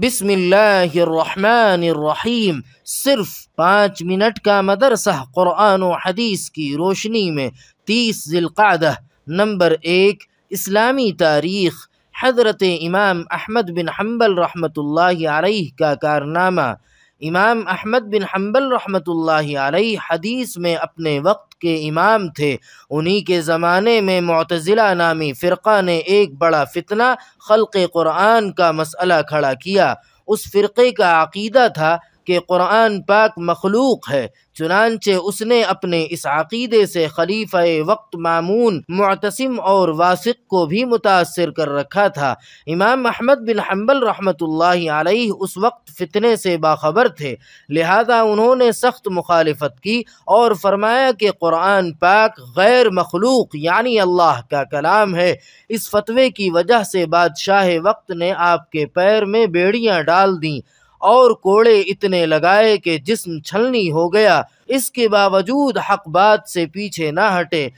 بسم اللہ الرحمن الرحیم۔ صرف 5 منٹ کا مدرسہ قرآن و حدیث کی روشنی میں 30 ذی القعدہ۔ نمبر 1، اسلامی تاریخ۔ حضرت امام احمد بن حنبل رحمۃ اللہ علیہ کا کارنامہ۔ امام احمد بن حنبل رحمۃ اللہ علیہ حدیث میں اپنے وقت کے امام تھے۔ انہی کے زمانے میں معتزلہ نامی فرقہ نے ایک بڑا فتنہ خلق قرآن کا مسئلہ کھڑا کیا۔ اس فرقے کا عقیدہ تھا کہ قرآن پاک مخلوق ہے، چنانچہ اس نے اپنے اس عقیدے سے خلیفہ وقت مامون، معتصم اور واسق کو بھی متاثر کر رکھا تھا۔ امام احمد بن حنبل رحمۃ اللہ علیہ اس وقت فتنے سے باخبر تھے، لہذا انہوں نے سخت مخالفت کی اور فرمایا کہ قرآن پاک غیر مخلوق یعنی اللہ کا کلام ہے۔ اس فتوے کی وجہ سے بادشاہ وقت نے آپ کے پیر میں بیڑیاں ڈال دیں اور کوڑے اتنے لگائے کہ جسم چھلنی ہو گیا۔ اس کے باوجود حق بات سے پیچھے نہ ہٹے،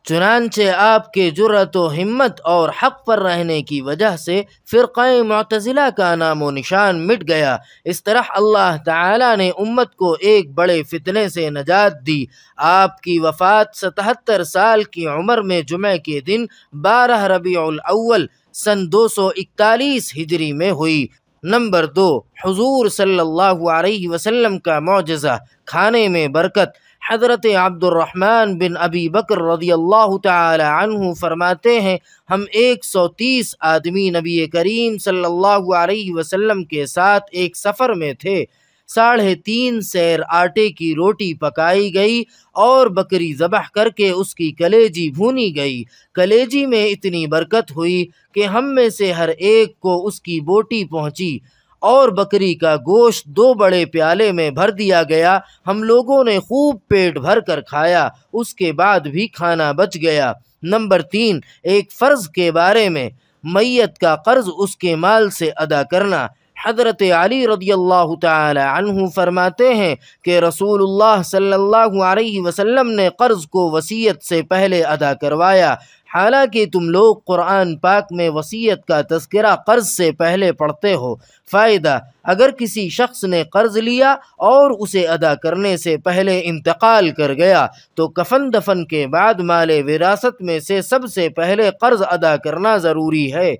چنانچہ آپ کے جرأت و ہمت اور حق پر رہنے کی وجہ سے فرقہ معتزلہ کا نام و نشان مٹ گیا۔ اس طرح اللہ تعالی نے امت کو ایک بڑے فتنے سے نجات دی۔ آپ کی وفات 77 سال کی عمر میں جمعہ کے دن 12 ربیع الاول سن 241 ہجری میں ہوئی۔ نمبر 2، حضور صلی اللہ علیہ وسلم کا معجزہ، کھانے میں برکت۔ حضرت عبد الرحمن بن ابی بکر رضی اللہ تعالی عنہ فرماتے ہیں، ہم 130 آدمی نبی کریم صلی اللہ علیہ وسلم کے ساتھ ایک سفر میں تھے۔ 3.5 سیر آٹے کی روٹی پکائی گئی اور بکری ذبح کر کے اس کی کلیجی بھونی گئی۔ کلیجی میں اتنی برکت ہوئی کہ ہم میں سے ہر ایک کو اس کی بوٹی پہنچی، اور بکری کا گوشت 2 بڑے پیالے میں بھر دیا گیا۔ ہم لوگوں نے خوب پیٹ بھر کر کھایا، اس کے بعد بھی کھانا بچ گیا۔ نمبر 3، ایک فرض کے بارے میں، میت کا قرض اس کے مال سے ادا کرنا۔ حضرت علی رضی اللہ تعالی عنہ فرماتے ہیں کہ رسول اللہ صلی اللہ علیہ وسلم نے قرض کو وصیت سے پہلے ادا کروایا، حالانکہ تم لوگ قرآن پاک میں وصیت کا تذکرہ قرض سے پہلے پڑھتے ہو۔ فائدہ، اگر کسی شخص نے قرض لیا اور اسے ادا کرنے سے پہلے انتقال کر گیا تو کفن دفن کے بعد مال وراثت میں سے سب سے پہلے قرض ادا کرنا ضروری ہے،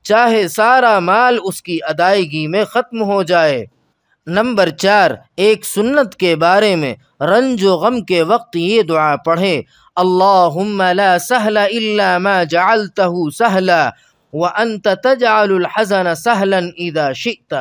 چاہے سارا مال اس کی ادائیگی میں ختم ہو جائے۔ نمبر 4، ایک سنت کے بارے میں، رنج و غم کے وقت یہ دعا پڑھیں، اللہم لا سہل الا ما جعلتہ سہلا وانت تجعل الحزن سہلا اذا شئت۔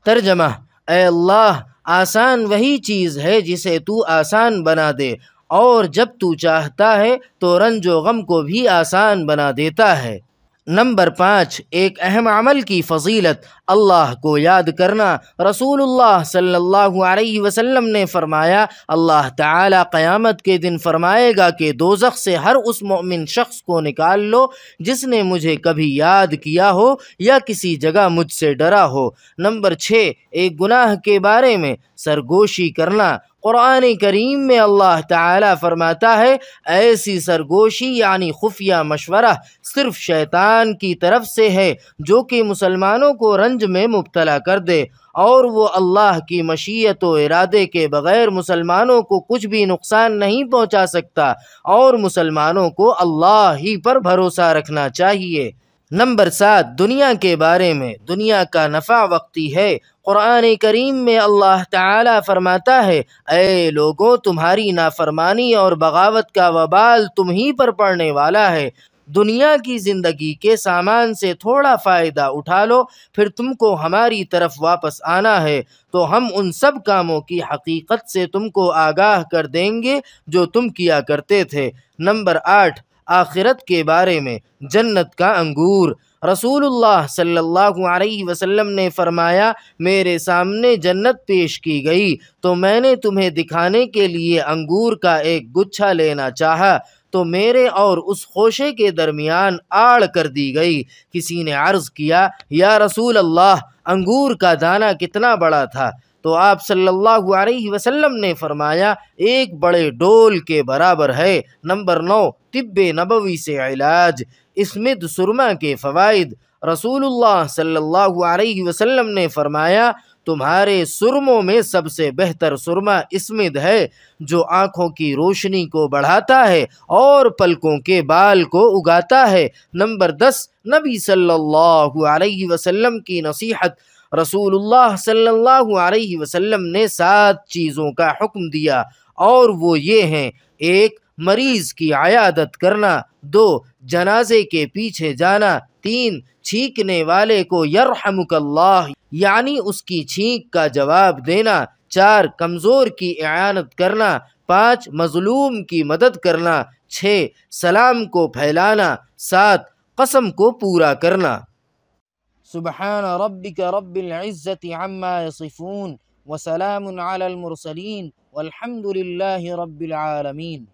ترجمہ، اے اللہ، آسان وہی چیز ہے جسے تو آسان بنا دے، اور جب تو چاہتا ہے تو رنج و غم کو بھی آسان بنا دیتا ہے۔ نمبر 5، ایک اہم عمل کی فضیلت، اللہ کو یاد کرنا۔ رسول اللہ صلی اللہ علیہ وسلم نے فرمایا، اللہ تعالی قیامت کے دن فرمائے گا کہ دوزخ سے ہر اس مومن شخص کو نکال لو جس نے مجھے کبھی یاد کیا ہو یا کسی جگہ مجھ سے ڈرا ہو۔ نمبر 6، ایک گناہ کے بارے میں، سرگوشی کرنا۔ قرآن کریم میں اللہ تعالی فرماتا ہے، ایسی سرگوشی یعنی خفیہ مشورہ صرف شیطان کی طرف سے ہے جو کہ مسلمانوں کو رنج میں مبتلا کر دے، اور وہ اللہ کی مشیت و ارادے کے بغیر مسلمانوں کو کچھ بھی نقصان نہیں پہنچا سکتا، اور مسلمانوں کو اللہ ہی پر بھروسہ رکھنا چاہیے۔ نمبر 7، دنیا کے بارے میں، دنیا کا نفع وقتی ہے۔ قرآن کریم میں اللہ تعالی فرماتا ہے، اے لوگوں، تمہاری نافرمانی اور بغاوت کا وبال تم ہی پر پڑنے والا ہے۔ دنیا کی زندگی کے سامان سے تھوڑا فائدہ اٹھا لو، پھر تم کو ہماری طرف واپس آنا ہے تو ہم ان سب کاموں کی حقیقت سے تم کو آگاہ کر دیں گے جو تم کیا کرتے تھے۔ نمبر 8، آخرت کے بارے میں، جنت کا انگور۔ رسول اللہ صلی اللہ علیہ وسلم نے فرمایا، میرے سامنے جنت پیش کی گئی تو میں نے تمہیں دکھانے کے لیے انگور کا ایک گچھا لینا چاہا تو میرے اور اس خوشے کے درمیان آڑ کر دی گئی۔ کسی نے عرض کیا، یا رسول اللہ، انگور کا دانہ کتنا بڑا تھا؟ تو آپ صلی اللہ علیہ وسلم نے فرمایا، ایک بڑے ڈول کے برابر ہے۔ نمبر 9، طب نبوی سے علاج، اسمد سرما کے فوائد۔ رسول اللہ صلی اللہ علیہ وسلم نے فرمایا تمہارے سرموں میں سب سے بہتر سرما اسمد ہے جو آنکھوں کی روشنی کو بڑھاتا ہے اور پلکوں کے بال کو اگاتا ہے۔ نمبر 10، نبی صلی اللہ علیہ وسلم کی نصیحت۔ رسول اللہ صلی اللہ علیہ وسلم نے 7 چیزوں کا حکم دیا اور وہ یہ ہیں: 1، مریض کی عیادت کرنا، 2، جنازے کے پیچھے جانا، 3، چھینکنے والے کو یرحمک اللہ یعنی اس کی چھینک کا جواب دینا، 4، کمزور کی اعانت کرنا، 5، مظلوم کی مدد کرنا، 6، سلام کو پھیلانا، 7، قسم کو پورا کرنا۔ سبحان ربک رب العزت عما یصفون وسلام علی المرسلین والحمد للہ رب العالمین۔